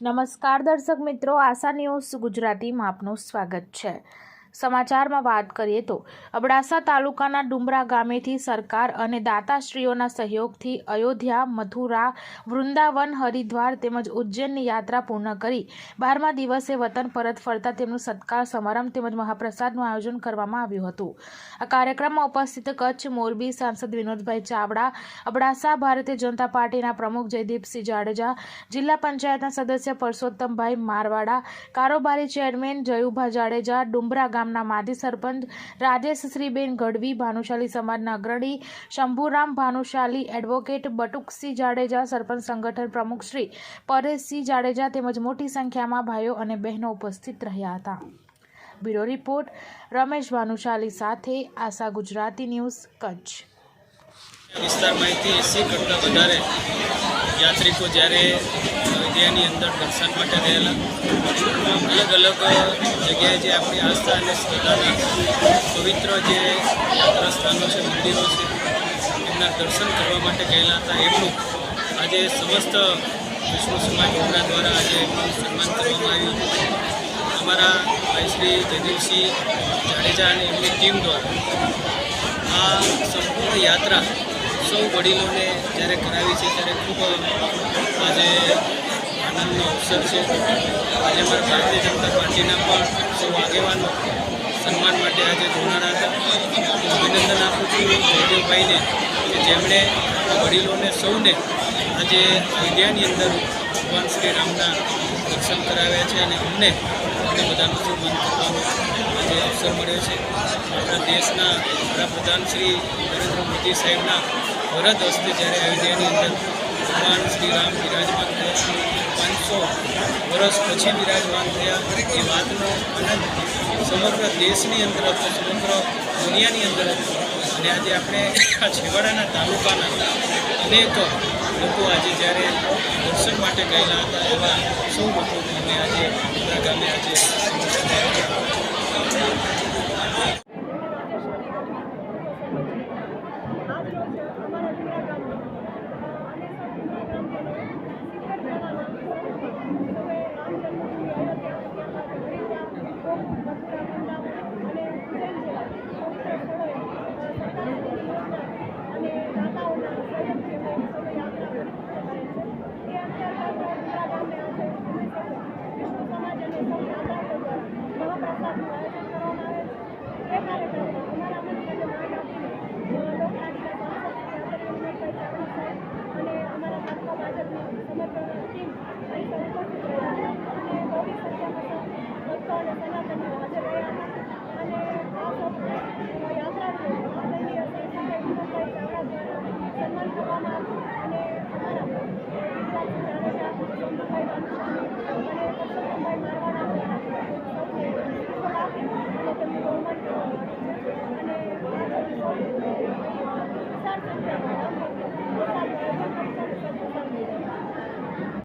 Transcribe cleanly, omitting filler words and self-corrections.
નમસ્કાર દર્શક મિત્રો, આશા ન્યૂઝ ગુજરાતીમાં આપનું સ્વાગત છે। સમાચારમાં વાત કરીએ તો અબડાસા તાલુકાના ડુમરા ગામેથી સરકાર અને દાતાશ્રીઓના સહયોગથી અયોધ્યા, મથુરા, વૃંદાવન, હરિદ્વાર તેમજ ઉજ્જૈનની યાત્રા પૂર્ણ કરી 12મા દિવસે વતન પરત ફરતા તેમનું સત્કાર સમારંભ તેમજ મહાપ્રસાદનું આયોજન કરવામાં આવ્યું હતું। આ કાર્યક્રમમાં ઉપસ્થિત કચ્છ મોરબી સાંસદ વિનોદભાઈ ચાવડા, અબડાસા ભારતીય જનતા પાર્ટીના પ્રમુખ જયદીપસિંહ જાડેજા, જિલ્લા પંચાયતના સદસ્ય પરસોત્તમભાઈ મારવાડા, કારોબારી ચેરમેન જયુભા જાડેજા, ડુમરા ગામના માજી સરપંચ રાજેશશ્રીબેન ગઢવી, ભાનુશાલી સમાજના અગ્રણી શંભુરામ ભાનુશાલી, એડવોકેટ બટુકસિંહ જાડેજા, સરપંચ સંગઠન પ્રમુખ શ્રી પરેશસિંહ જાડેજા તેમજ મોટી સંખ્યામાં ભાઈઓ અને બહેનો ઉપસ્થિત રહ્યા હતા। બ્યુરો રિપોર્ટ રમેશ ભાનુશાલી સાથે આશા ગુજરાતી ન્યૂઝ કચ્છ। વિસ્તારમાંથી 80 કરતાં વધારે યાત્રિકો જ્યારે અયોધ્યાની અંદર દર્શન માટે ગયેલા, અલગ અલગ જગ્યાએ જે આપણી આસ્થા અને શ્રદ્ધાના પવિત્ર જે યાત્રા સ્થાનો છે, મંદિરો છે, એમના દર્શન કરવા માટે ગયેલા હતા। એટલું આજે સમસ્ત વિષ્ણુ સમાજ ડુમરા દ્વારા આજે એમનું સન્માન કરવામાં આવ્યું। અમારા ભાઈ શ્રી જયદીપસિંહ જાડેજા અને એમની ટીમ દ્વારા આ સંપૂર્ણ યાત્રા સૌ વડીલોને જ્યારે કરાવી છે ત્યારે ખૂબ આજે આનંદનો અવસર છે। આજે અમારા ભારતીય જનતા પાર્ટીના પણ સૌ આગેવાનો સન્માન માટે આજે જોનારા હતા। હું અભિનંદન આપું છું જયદેવભાઈને કે જેમણે વડીલોને સૌને આજે અયોધ્યાની અંદર ભગવાન શ્રી રામના દર્શન કરાવ્યા છે અને અમને બધાનું સન્માન કરવાનો આજે અવસર મળ્યો છે। આપણા દેશના વડાપ્રધાન શ્રી નરેન્દ્ર મોદી સાહેબના વરદ હસ્તે જ્યારે અયોધ્યાની અંદર ભગવાન શ્રી રામ બિરાજમાન થયા, 500 વર્ષ પછી બિરાજમાન થયા, એ વાતનો આનંદ સમગ્ર દેશની અંદર હતો, સમગ્ર દુનિયાની અંદર હતો। અને આજે આપણે આ છેવાડાના તાલુકાના અનેક લોકો આજે જ્યારે દર્શન માટે ગયેલા હતા, એવા સૌ લોકોને અમે આજે ગામે આજે